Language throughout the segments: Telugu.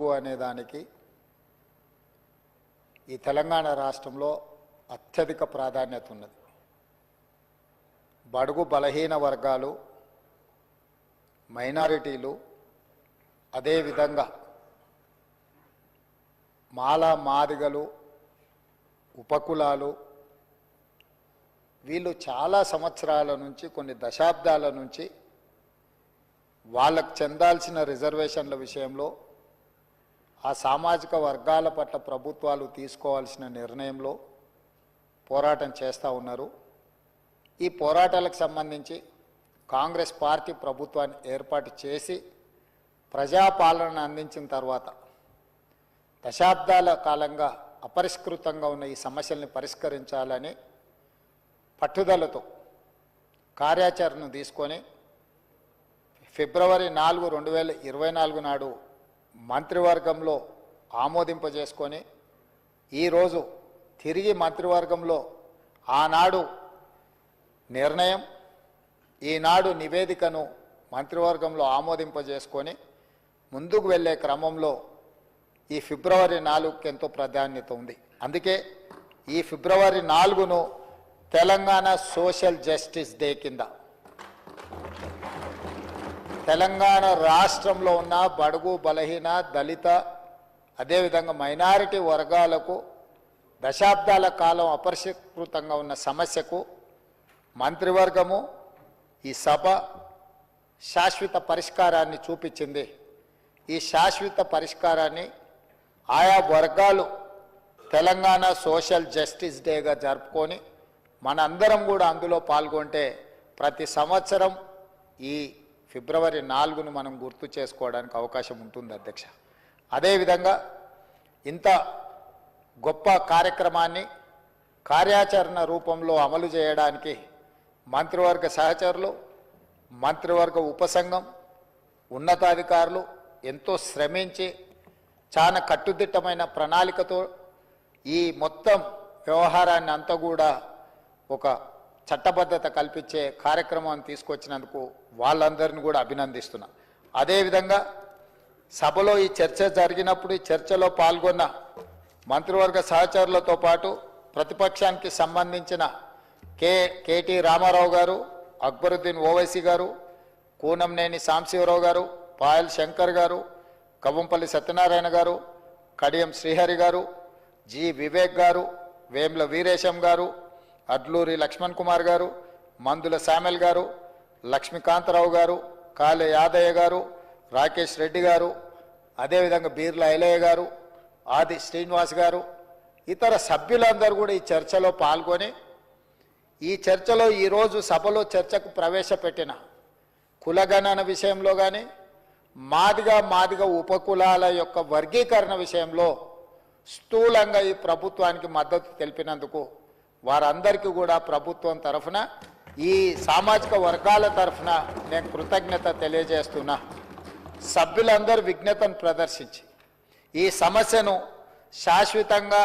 బడుగు అనే దానికి ఈ తెలంగాణ రాష్ట్రంలో అత్యధిక ప్రాధాన్యత ఉన్నది. బడుగు బలహీన వర్గాలు, మైనారిటీలు, అదేవిధంగా మాల మాదిగలు, ఉపకులాలు, వీళ్ళు చాలా సంవత్సరాల నుంచి, కొన్ని దశాబ్దాల నుంచి వాళ్ళకు చెందాల్సిన రిజర్వేషన్ల విషయంలో, ఆ సామాజిక వర్గాల పట్ల ప్రభుత్వాలు తీసుకోవాల్సిన నిర్ణయంలో పోరాటం చేస్తూ ఉన్నారు. ఈ పోరాటాలకు సంబంధించి కాంగ్రెస్ పార్టీ ప్రభుత్వాన్ని ఏర్పాటు చేసి ప్రజాపాలన అందించిన తర్వాత దశాబ్దాల కాలంగా అపరిష్కృతంగా ఉన్న ఈ సమస్యల్ని పరిష్కరించాలని పట్టుదలతో కార్యాచరణను తీసుకొని ఫిబ్రవరి 4, 2024 నాడు మంత్రివర్గంలో ఆమోదింపజేసుకొని ఈరోజు తిరిగి మంత్రివర్గంలో ఆనాడు నిర్ణయం, ఈనాడు నివేదికను మంత్రివర్గంలో ఆమోదింపజేసుకొని ముందుకు వెళ్ళే క్రమంలో ఈ ఫిబ్రవరి 4కి ఎంతో ప్రాధాన్యత ఉంది. అందుకే ఈ ఫిబ్రవరి 4ను తెలంగాణ సోషల్ జస్టిస్ డే కింద తెలంగాణ రాష్ట్రంలో ఉన్న బడుగు బలహీన దళిత అదేవిధంగా మైనారిటీ వర్గాలకు దశాబ్దాల కాలం అపరిష్కృతంగా ఉన్న సమస్యకు మంత్రివర్గము, ఈ సభ శాశ్వత పరిష్కారాన్ని చూపించింది. ఈ శాశ్వత పరిష్కారాన్ని ఆయా వర్గాలు తెలంగాణ సోషల్ జస్టిస్ డేగా జరుపుకొని మనందరం కూడా అందులో పాల్గొంటే ప్రతి సంవత్సరం ఈ ఫిబ్రవరి 4ను మనం గుర్తు చేసుకోవడానికి అవకాశం ఉంటుంది అధ్యక్ష. అదేవిధంగా ఇంత గొప్ప కార్యక్రమాన్ని కార్యాచరణ రూపంలో అమలు చేయడానికి మంత్రివర్గ సహచరులు, మంత్రివర్గ ఉపసంఘం, ఉన్నతాధికారులు ఎంతో శ్రమించి చాలా కట్టుదిట్టమైన ప్రణాళికతో ఈ మొత్తం వ్యవహారాన్ని అంతా కూడా ఒక చట్టబద్ధత కల్పించే కార్యక్రమాన్ని తీసుకొచ్చినందుకు వాళ్ళందరినీ కూడా అభినందిస్తున్నా. అదేవిధంగా సభలో ఈ చర్చ జరిగినప్పుడు ఈ చర్చలో పాల్గొన్న మంత్రివర్గ సహచరులతో పాటు ప్రతిపక్షానికి సంబంధించిన కేటీ రామారావు గారు, అక్బరుద్దీన్ ఓవైసీ గారు, కూనంనేని సాంబశివరావు గారు, పాయల్ శంకర్ గారు, కవ్వంపల్లి సత్యనారాయణ గారు, కడియం శ్రీహరి గారు, జి వివేక్ గారు, వేముల వీరేశం గారు, అడ్లూరి లక్ష్మణ్ కుమార్ గారు, మందుల శామెల్ గారు, లక్ష్మీకాంతరావు గారు, కాళే యాదయ్య గారు, రాకేష్ రెడ్డి గారు, అదేవిధంగా బీర్ల ఐలయ్య గారు, ఆది శ్రీనివాస్ గారు, ఇతర సభ్యులందరూ కూడా ఈ చర్చలో పాల్గొని ఈ చర్చలో ఈరోజు సభలో చర్చకు ప్రవేశపెట్టిన కులగణన విషయంలో కానీ మాదిగ ఉపకులాల యొక్క వర్గీకరణ విషయంలో స్థూలంగా ఈ ప్రభుత్వానికి మద్దతు తెలిపినందుకు వారందరికీ కూడా ప్రభుత్వం తరఫున, ఈ సామాజిక వర్గాల తరఫున నేను కృతజ్ఞత తెలియజేస్తున్నా. సభ్యులందరూ విజ్ఞతను ప్రదర్శించి ఈ సమస్యను శాశ్వతంగా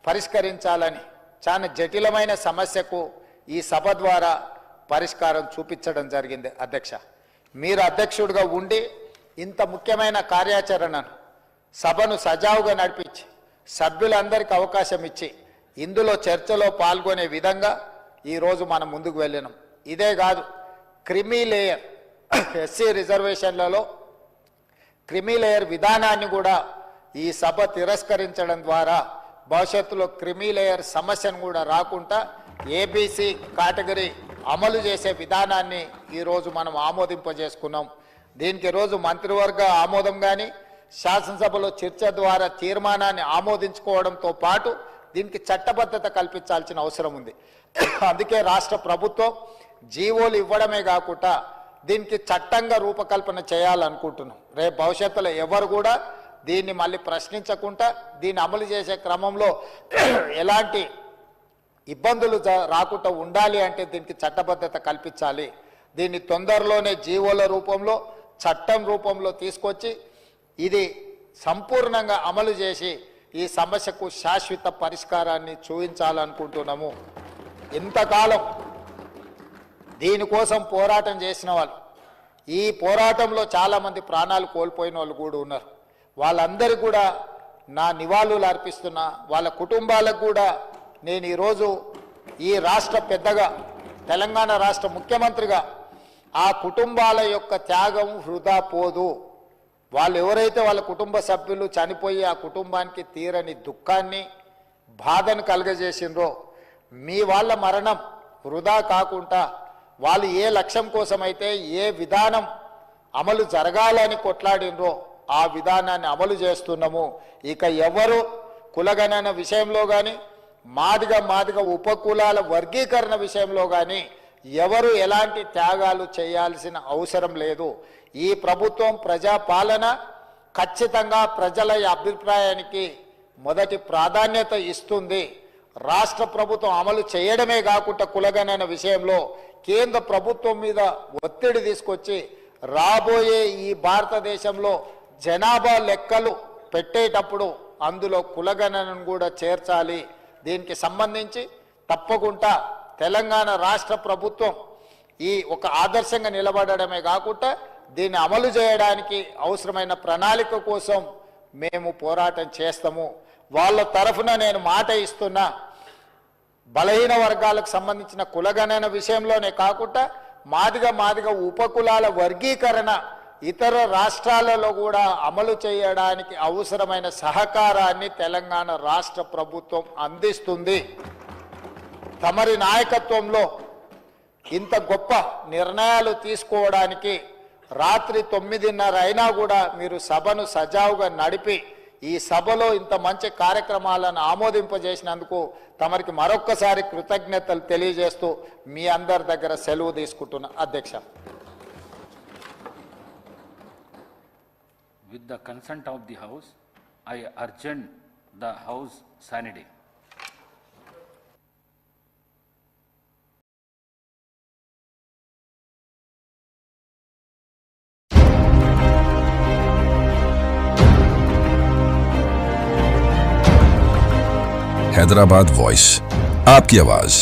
పరిష్కరించాలని, చాలా జటిలమైన సమస్యకు ఈ సభ ద్వారా పరిష్కారం చూపించడం జరిగింది. అధ్యక్ష, మీరు అధ్యక్షుడిగా ఉండి ఇంత ముఖ్యమైన కార్యాచరణను సభను సజావుగా నడిపించి సభ్యులందరికీ అవకాశం ఇచ్చి ఇందులో చర్చలో పాల్గొనే విధంగా ఈరోజు మనం ముందుకు వెళ్ళినాం. ఇదే కాదు, క్రిమీ లేయర్ ఎస్సీ రిజర్వేషన్లలో క్రిమీ లేయర్ విధానాన్ని కూడా ఈ సభ తిరస్కరించడం ద్వారా భవిష్యత్తులో క్రిమీ లేయర్ సమస్యను కూడా రాకుండా ఏబీసీ కేటగిరీ అమలు చేసే విధానాన్ని ఈరోజు మనం ఆమోదింపజేసుకున్నాం. దీనికి రోజు మంత్రివర్గ ఆమోదం కానీ శాసనసభలో చర్చ ద్వారా తీర్మానాన్ని ఆమోదించుకోవడంతో పాటు దీనికి చట్టబద్ధత కల్పించాల్సిన అవసరం ఉంది. అందుకే రాష్ట్ర ప్రభుత్వం జీవోలు ఇవ్వడమే కాకుండా దీనికి చట్టంగా రూపకల్పన చేయాలనుకుంటున్నాం. రేపు భవిష్యత్తులో ఎవరు కూడా దీన్ని మళ్ళీ ప్రశ్నించకుండా దీన్ని అమలు చేసే క్రమంలో ఎలాంటి ఇబ్బందులు రాకుండా ఉండాలి అంటే దీనికి చట్టబద్ధత కల్పించాలి. దీన్ని తొందరలోనే జీవోల రూపంలో, చట్టం రూపంలో తీసుకొచ్చి ఇది సంపూర్ణంగా అమలు చేసి ఈ సమస్యకు శాశ్వత పరిష్కారాన్ని చూపించాలనుకుంటున్నాము. ఇంతకాలం దీనికోసం పోరాటం చేసిన వాళ్ళు, ఈ పోరాటంలో చాలామంది ప్రాణాలు కోల్పోయిన వాళ్ళు కూడా ఉన్నారు. వాళ్ళందరికీ కూడా నా నివాళులు అర్పిస్తున్నా. వాళ్ళ కుటుంబాలకు కూడా నేను ఈరోజు ఈ రాష్ట్ర పెద్దగా, తెలంగాణ రాష్ట్ర ముఖ్యమంత్రిగా ఆ కుటుంబాల యొక్క త్యాగం వృధా పోదు. వాళ్ళు ఎవరైతే వాళ్ళ కుటుంబ సభ్యులు చనిపోయి ఆ కుటుంబానికి తీరని దుఃఖాన్ని, బాధను కలుగజేసిండ్రో, మీ వాళ్ళ మరణం వృధా కాకుండా వాళ్ళు ఏ లక్ష్యం కోసమైతే ఏ విధానం అమలు జరగాలని కొట్లాడినరో ఆ విధానాన్ని అమలు చేస్తున్నాము. ఇక ఎవరు కులగణన విషయంలో కానీ, మాదిగ ఉపకులాల వర్గీకరణ విషయంలో కానీ ఎవరు ఎలాంటి త్యాగాలు చేయాల్సిన అవసరం లేదు. ఈ ప్రభుత్వం ప్రజాపాలన ఖచ్చితంగా ప్రజల అభిప్రాయానికి మొదటి ప్రాధాన్యత ఇస్తుంది. రాష్ట్ర ప్రభుత్వం అమలు చేయడమే కాకుండా కులగణన విషయంలో కేంద్ర ప్రభుత్వం మీద ఒత్తిడి తీసుకొచ్చి రాబోయే ఈ భారతదేశంలో జనాభా లెక్కలు పెట్టేటప్పుడు అందులో కులగణనను కూడా చేర్చాలి. దీనికి సంబంధించి తప్పకుండా తెలంగాణ రాష్ట్ర ప్రభుత్వం ఈ ఒక ఆదర్శంగా నిలబడడమే కాకుండా దీన్ని అమలు చేయడానికి అవసరమైన ప్రణాళిక కోసం మేము పోరాటం చేస్తాము. వాళ్ళ తరఫున నేను మాట ఇస్తున్నా. బలహీన వర్గాలకు సంబంధించిన కులగణన విషయంలోనే కాకుండా మాదిగ ఉపకులాల వర్గీకరణ ఇతర రాష్ట్రాలలో కూడా అమలు చేయడానికి అవసరమైన సహకారాన్ని తెలంగాణ రాష్ట్ర ప్రభుత్వం అందిస్తుంది. తమరి నాయకత్వంలో ఇంత గొప్ప నిర్ణయాలు తీసుకోవడానికి రాత్రి 9:30 అయినా కూడా మీరు సభను సజావుగా నడిపి ఈ సభలో ఇంత మంచి కార్యక్రమాలను ఆమోదింపజేసినందుకు తమరికి మరొక్కసారి కృతజ్ఞతలు తెలియజేస్తూ మీ అందరి దగ్గర సెలవు తీసుకుంటున్నా అధ్యక్ష. With the consent of the House, I urge the House sine die. Hyderabad voice, आपकी आवाज।